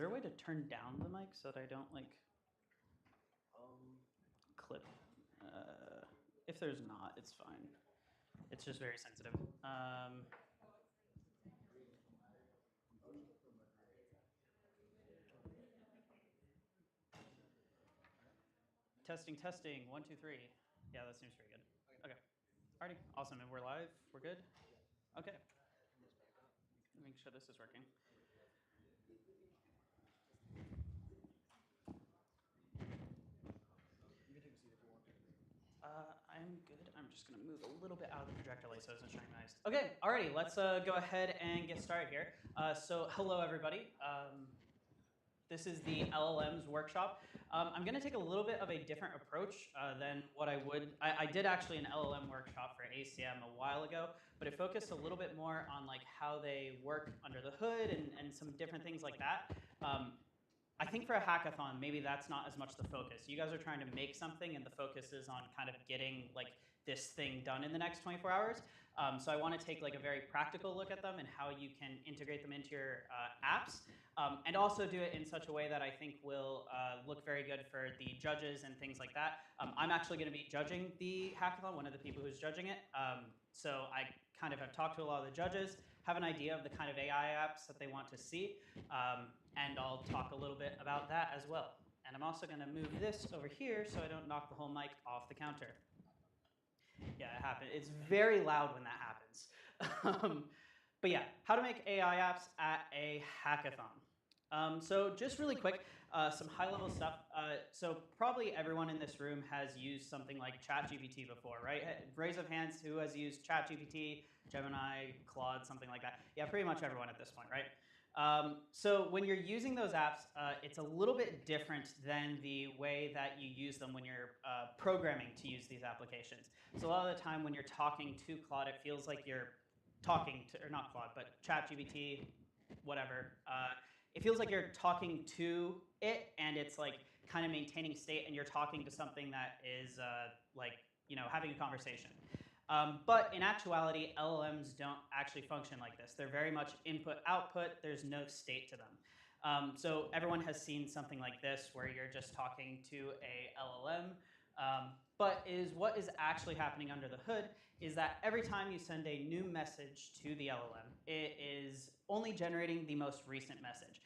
there a way to turn down the mic so that I don't like clip? If there's not, it's fine. It's just very sensitive. Testing, testing, 1, 2, 3. Yeah, that seems pretty good. Okay. Alrighty, awesome. And we're live? We're good? Okay. Make sure this is working. You can take a seat if you want to. I'm good. I'm just going to move a little bit out of the projector light so it doesn't shine my eyes. Okay, alrighty, let's go ahead and get started here. So hello, everybody. This is the LLMs workshop. I'm going to take a little bit of a different approach than what I would. I did actually an LLM workshop for ACM a while ago, but it focused a little bit more on like how they work under the hood and some different things like that. I think for a hackathon, maybe that's not as much the focus. You guys are trying to make something, and the focus is on kind of getting like this thing done in the next 24 hours. So I want to take like a very practical look at them and how you can integrate them into your apps, and also do it in such a way that I think will look very good for the judges and things like that. I'm actually going to be judging the hackathon, one of the people who's judging it. So I kind of have talked to a lot of the judges, have an idea of the kind of AI apps that they want to see, and I'll talk a little bit about that as well. And I'm also going to move this over here so I don't knock the whole mic off the counter. Yeah, it happened. It's very loud when that happens. But yeah, how to make AI apps at a hackathon. So just really quick, some high-level stuff. So probably everyone in this room has used something like ChatGPT before, right? Raise of hands who has used ChatGPT, Gemini, Claude, something like that. Yeah, pretty much everyone at this point, right? So when you're using those apps, it's a little bit different than the way that you use them when you're programming to use these applications. So a lot of the time when you're talking to Claude, it feels like you're talking to, or not Claude, but ChatGPT, whatever. It feels like you're talking to it, and it's like kind of maintaining state, and you're talking to something that is like, you know, having a conversation. But in actuality, LLMs don't actually function like this. They're very much input-output. There's no state to them. So everyone has seen something like this where you're just talking to a LLM. But what is actually happening under the hood is that every time you send a new message to the LLM, it is only generating the most recent message.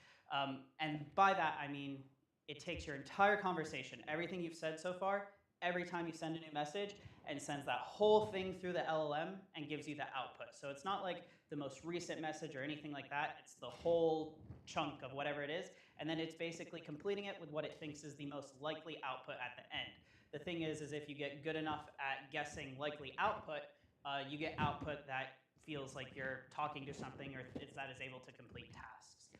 And by that, I mean it takes your entire conversation, everything you've said so far, every time you send a new message, and sends that whole thing through the LLM and gives you the output. So it's not like the most recent message or anything like that. It's the whole chunk of whatever it is, and then it's basically completing it with what it thinks is the most likely output at the end. The thing is if you get good enough at guessing likely output, you get output that feels like you're talking to something or that is able to complete tasks.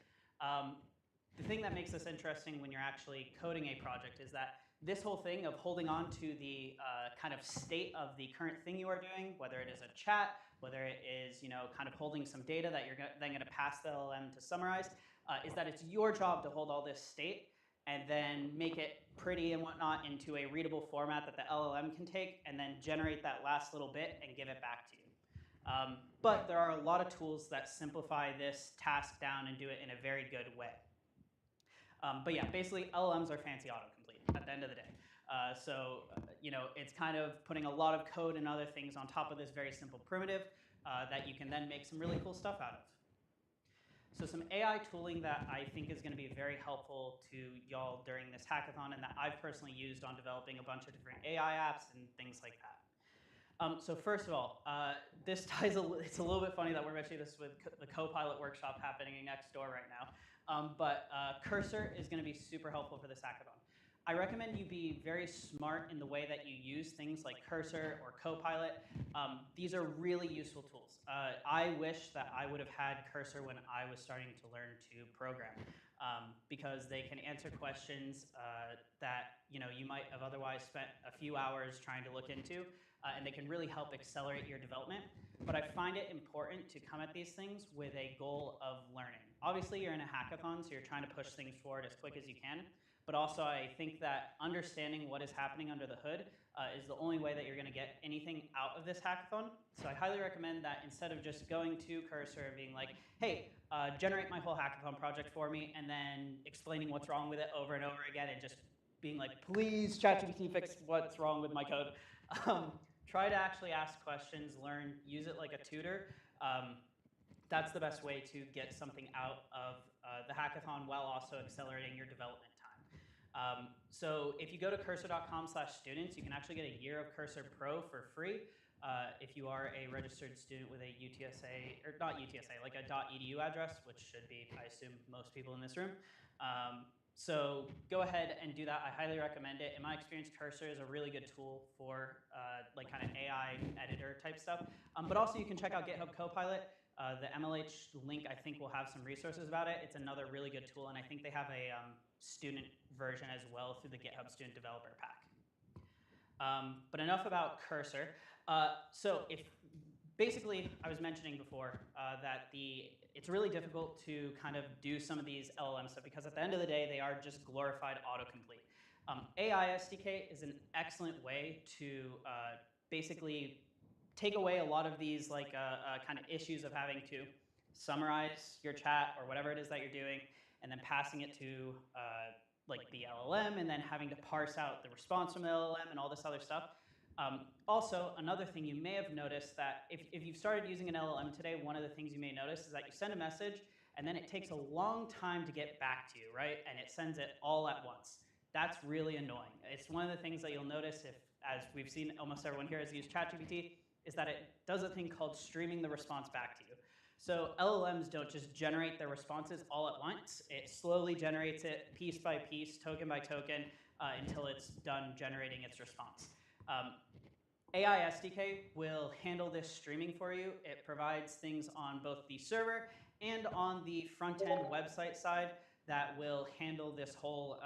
The thing that makes this interesting when you're actually coding a project is that this whole thing of holding on to the kind of state of the current thing you are doing, whether it is a chat, whether it is, you know, kind of holding some data that you're then going to pass the LLM to summarize, is that it's your job to hold all this state and then make it pretty and whatnot into a readable format that the LLM can take and then generate that last little bit and give it back to you. But there are a lot of tools that simplify this task down and do it in a very good way. But yeah, basically LLMs are fancy autocomplete at the end of the day. You know, it's kind of putting a lot of code and other things on top of this very simple primitive that you can then make some really cool stuff out of. So some AI tooling that I think is going to be very helpful to y'all during this hackathon and that I've personally used on developing a bunch of different AI apps and things like that. So first of all, this ties it's a little bit funny that we're mentioning this with the Copilot workshop happening next door right now. But Cursor is going to be super helpful for this hackathon. I recommend you be very smart in the way that you use things like Cursor or Copilot. These are really useful tools. I wish that I would have had Cursor when I was starting to learn to program, because they can answer questions that you might have otherwise spent a few hours trying to look into, and they can really help accelerate your development. But I find it important to come at these things with a goal of learning. Obviously, you're in a hackathon, so you're trying to push things forward as quick as you can. but also I think that understanding what is happening under the hood is the only way that you're going to get anything out of this hackathon. So I highly recommend that instead of just going to Cursor and being like, hey, generate my whole hackathon project for me, and then explaining what's wrong with it over and over again, and just being like, please, ChatGPT, fix what's wrong with my code. Try to actually ask questions, learn, use it like a tutor. That's the best way to get something out of the hackathon while also accelerating your development time. So if you go to cursor.com/students, you can actually get a year of Cursor Pro for free if you are a registered student with a UTSA, or not UTSA, like a .edu address, which should be, I assume, most people in this room. So go ahead and do that. I highly recommend it. In my experience, Cursor is a really good tool for like kind of AI editor type stuff. But also you can check out GitHub Copilot. The MLH link, I think, will have some resources about it. It's another really good tool, and I think they have a student version as well through the GitHub Student Developer Pack. But enough about Cursor. So if basically, I was mentioning before that it's really difficult to kind of do some of these LLM stuff because at the end of the day, they are just glorified autocomplete. AI SDK is an excellent way to basically take away a lot of these like kind of issues of having to summarize your chat or whatever it is that you're doing, and then passing it to like the LLM, and then having to parse out the response from the LLM and all this other stuff. Also, another thing you may have noticed that if you've started using an LLM today, one of the things you may notice is that you send a message and then it takes a long time to get back to you, right? And it sends it all at once. That's really annoying. It's one of the things that you'll notice if, as we've seen, almost everyone here has used ChatGPT, is that it does a thing called streaming the response back to you. So LLMs don't just generate their responses all at once. It slowly generates it piece by piece, token by token, until it's done generating its response. AI SDK will handle this streaming for you. It provides things on both the server and on the front-end website side that will handle this whole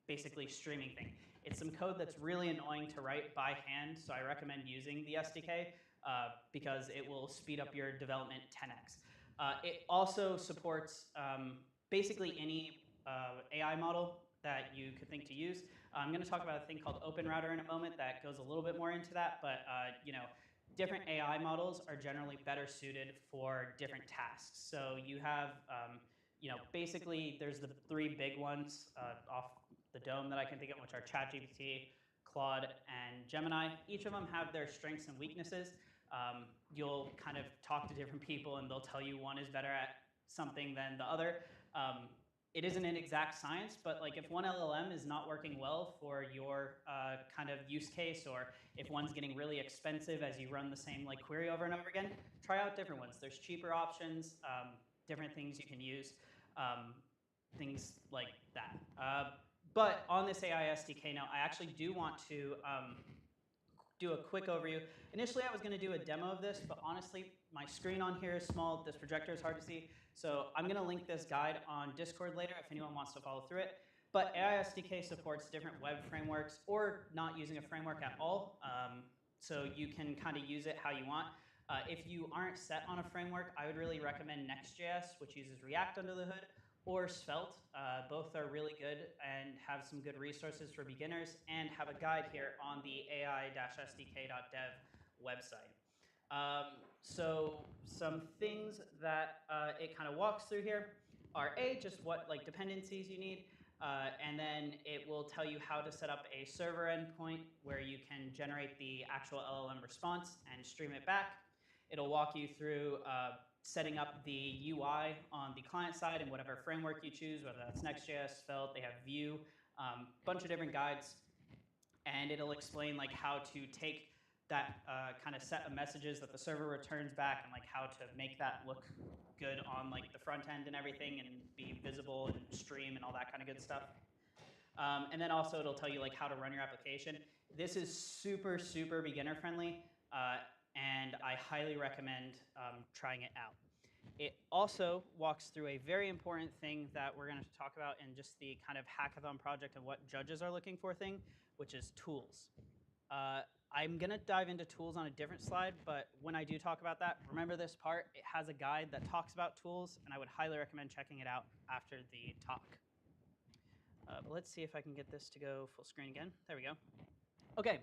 basically streaming thing. It's some code that's really annoying to write by hand, so I recommend using the SDK because it will speed up your development 10x. It also supports basically any AI model that you could think to use. I'm going to talk about a thing called OpenRouter in a moment that goes a little bit more into that, but you know, different AI models are generally better suited for different tasks. So you have, you know, basically there's the three big ones off the dome that I can think of, which are ChatGPT, Claude, and Gemini. Each of them have their strengths and weaknesses. You'll kind of talk to different people and they'll tell you one is better at something than the other. It isn't an exact science, but like if one LLM is not working well for your kind of use case, or if one's getting really expensive as you run the same like query over and over again, try out different ones. There's cheaper options, different things you can use, things like that. But on this AI SDK now, I actually do want to do a quick overview. Initially, I was going to do a demo of this, but honestly, my screen on here is small. This projector is hard to see. So I'm going to link this guide on Discord later if anyone wants to follow through it. But AI SDK supports different web frameworks or not using a framework at all. So you can kind of use it how you want. If you aren't set on a framework, I would really recommend Next.js, which uses React under the hood, or Svelte. Both are really good and have some good resources for beginners, and have a guide here on the ai-sdk.dev website. So some things that it kind of walks through here are just what like dependencies you need, and then it will tell you how to set up a server endpoint where you can generate the actual LLM response and stream it back. It'll walk you through setting up the UI on the client side and whatever framework you choose, whether that's Next.js, Svelte, they have Vue, bunch of different guides, and it'll explain like how to take that kind of set of messages that the server returns back and like how to make that look good on like the front end and everything, and be visible and stream and all that kind of good stuff. And then also it'll tell you like how to run your application. This is super, super beginner friendly, and I highly recommend trying it out. It also walks through a very important thing that we're going to talk about in just the kind of hackathon project and what judges are looking for thing, which is tools. I'm going to dive into tools on a different slide, but when I do talk about that, remember this part. It has a guide that talks about tools, and I would highly recommend checking it out after the talk. But let's see if I can get this to go full screen again. There we go. Okay,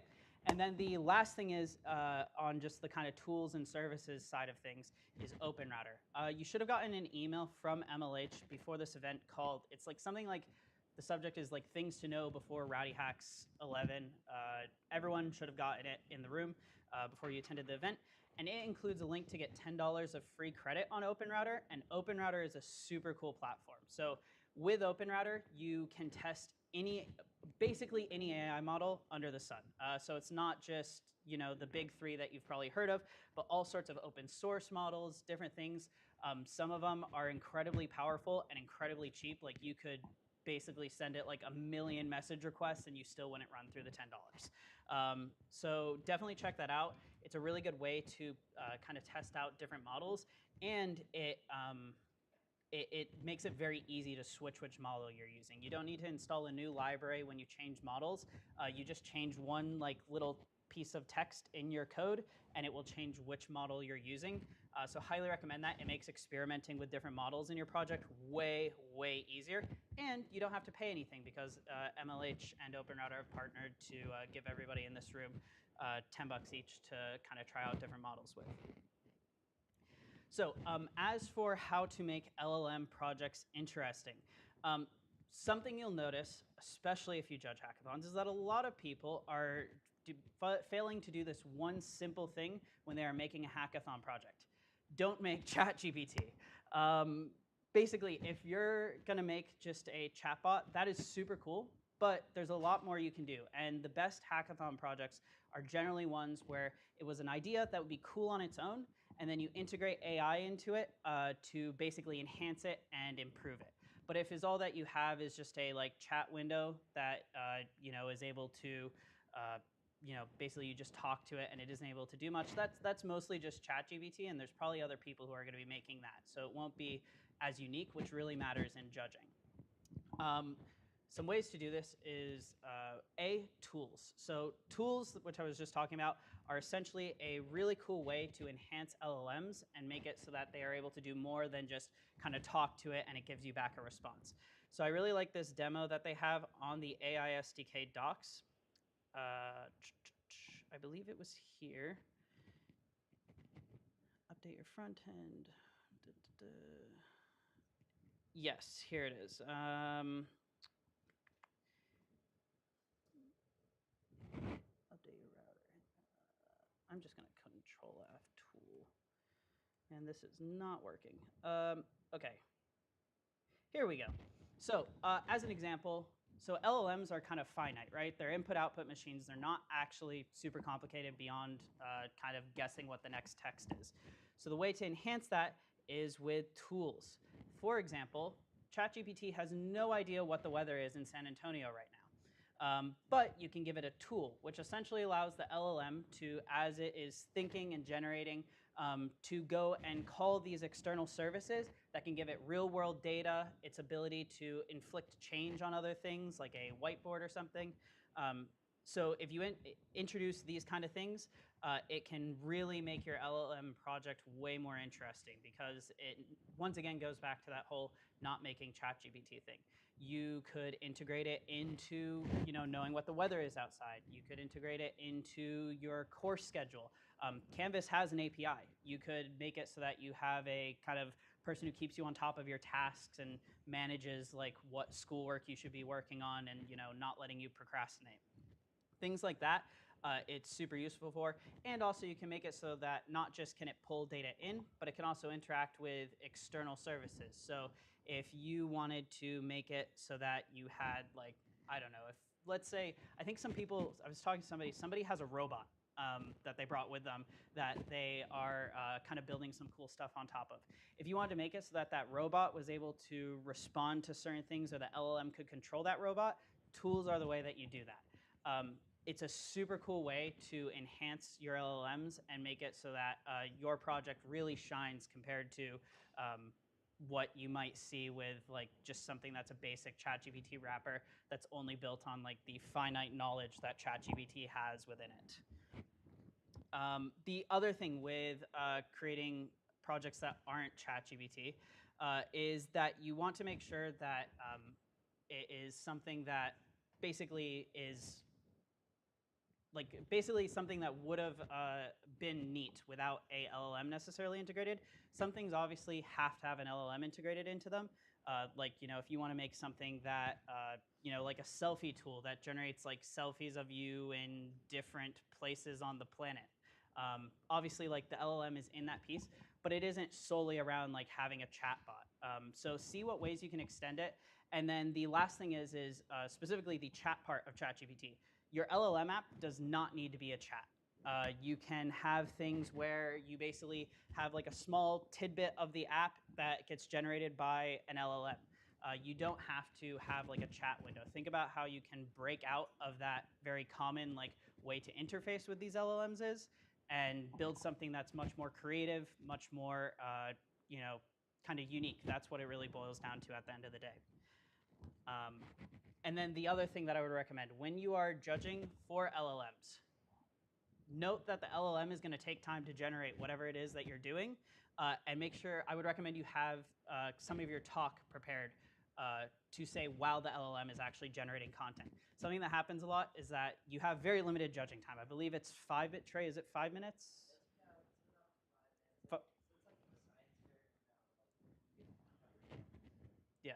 and then the last thing is on just the kind of tools and services side of things is OpenRouter. You should have gotten an email from MLH before this event called, it's like something like, the subject is like things to know before RowdyHacks 11. Everyone should have gotten it in the room before you attended the event. And it includes a link to get $10 of free credit on OpenRouter, and OpenRouter is a super cool platform. So with OpenRouter, you can test basically any AI model under the sun. So it's not just the big three that you've probably heard of, but all sorts of open source models, different things. Some of them are incredibly powerful and incredibly cheap. Like you could basically send it like 1 million message requests and you still wouldn't run through the $10. So definitely check that out. It's a really good way to kind of test out different models, and it makes it very easy to switch which model you're using. You don't need to install a new library when you change models. You just change one little piece of text in your code, and it will change which model you're using. So highly recommend that. It makes experimenting with different models in your project way, way easier. And you don't have to pay anything because MLH and OpenRouter have partnered to give everybody in this room $10 each to kind of try out different models with. So as for how to make LLM projects interesting, something you'll notice, especially if you judge hackathons, is that a lot of people are failing to do this one simple thing when they are making a hackathon project. Don't make ChatGPT. Basically, if you're going to make just a chatbot, that is super cool, but there's a lot more you can do. And the best hackathon projects are generally ones where it was an idea that would be cool on its own, and then you integrate AI into it to basically enhance it and improve it. But if all that you have is just a chat window that is able to basically you just talk to it and it isn't able to do much, that's mostly just ChatGPT, and there's probably other people who are going to be making that. So it won't be as unique, which really matters in judging. Some ways to do this is tools. So tools, which I was just talking about, are essentially a really cool way to enhance LLMs and make it so that they are able to do more than just kind of talk to it and it gives you back a response. So I really like this demo that they have on the AI SDK docs. I believe it was here. Update your front end. Yes, here it is. Update your router. I'm just going to Control F tool. And this is not working. Okay. Here we go. So as an example, so LLMs are kind of finite, right? They're input-output machines. They're not actually super complicated beyond kind of guessing what the next text is. So the way to enhance that is with tools. For example, ChatGPT has no idea what the weather is in San Antonio right now. But you can give it a tool, which essentially allows the LLM to, as it is thinking and generating, to go and call these external services that can give it real-world data, its ability to inflict change on other things, like a whiteboard or something. So if you introduce these kind of things, it can really make your LLM project way more interesting, because it, once again, goes back to that whole not making ChatGPT thing. You could integrate it into knowing what the weather is outside. You could integrate it into your course schedule. Canvas has an API. You could make it so that you have a kind of person who keeps you on top of your tasks and manages what schoolwork you should be working on and not letting you procrastinate. Things like that, it's super useful for. And also you can make it so that not just can it pull data in, but it can also interact with external services. So if you wanted to make it so that you had I don't know, if let's say, I think some people, I was talking to somebody has a robot that they brought with them that they are kind of building some cool stuff on top of. If you wanted to make it so that that robot was able to respond to certain things, or the LLM could control that robot, tools are the way that you do that. It's a super cool way to enhance your LLMs and make it so that your project really shines compared to what you might see with just something that's a basic ChatGPT wrapper that's only built on the finite knowledge that ChatGPT has within it. The other thing with creating projects that aren't ChatGPT is that you want to make sure that it is something that basically is something that would have been neat without a LLM necessarily integrated. Some things obviously have to have an LLM integrated into them. If you want to make something that, like a selfie tool that generates like selfies of you in different places on the planet. Obviously, like the LLM is in that piece, but it isn't solely around like having a chatbot. So see what ways you can extend it. And then the last thing is specifically the chat part of ChatGPT. Your LLM app does not need to be a chat. You can have things where you basically have like a small tidbit of the app that gets generated by an LLM. You don't have to have like a chat window. Think about how you can break out of that very common like way to interface with these LLMs is, and build something that's much more creative, much more kind of unique. That's what it really boils down to at the end of the day. And then the other thing that I would recommend, when you are judging for LLMs, note that the LLM is going to take time to generate whatever it is that you're doing, and make sure, I would recommend you have some of your talk prepared to say while the LLM is actually generating content. Something that happens a lot is that you have very limited judging time. I believe it's 5 minutes. Trey, is it 5 minutes? Yeah.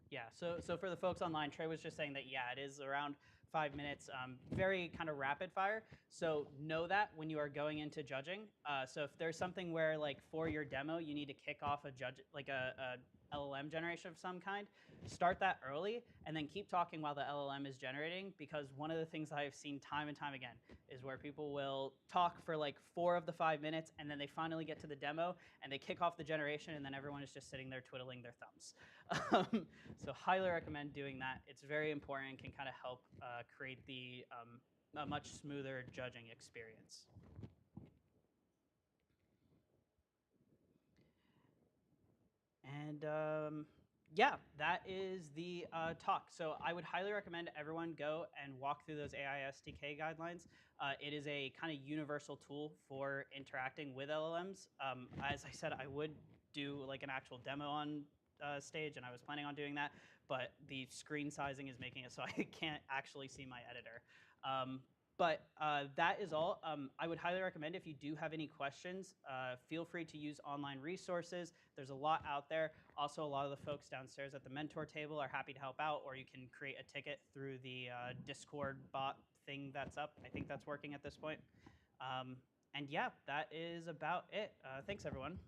Yeah, so for the folks online, Trey was just saying that, yeah, it is around 5 minutes, very kind of rapid fire. So know that when you are going into judging. So if there's something where, like, for your demo, you need to kick off a LLM generation of some kind, start that early, and then keep talking while the LLM is generating, because one of the things that I've seen time and time again is where people will talk for like 4 of the 5 minutes, and then they finally get to the demo, and they kick off the generation, and then everyone is just sitting there twiddling their thumbs. So highly recommend doing that. It's very important and can kind of help create a much smoother judging experience. And yeah, that is the talk. So I would highly recommend everyone go and walk through those AI SDK guidelines. It is a kind of universal tool for interacting with LLMs. As I said, I would do like an actual demo on stage, and I was planning on doing that, but the screen sizing is making it so I can't actually see my editor. But that is all. I would highly recommend, if you do have any questions, feel free to use online resources. There's a lot out there. Also, a lot of the folks downstairs at the mentor table are happy to help out, or you can create a ticket through the Discord bot thing that's up. I think that's working at this point. And yeah, that is about it. Thanks, everyone.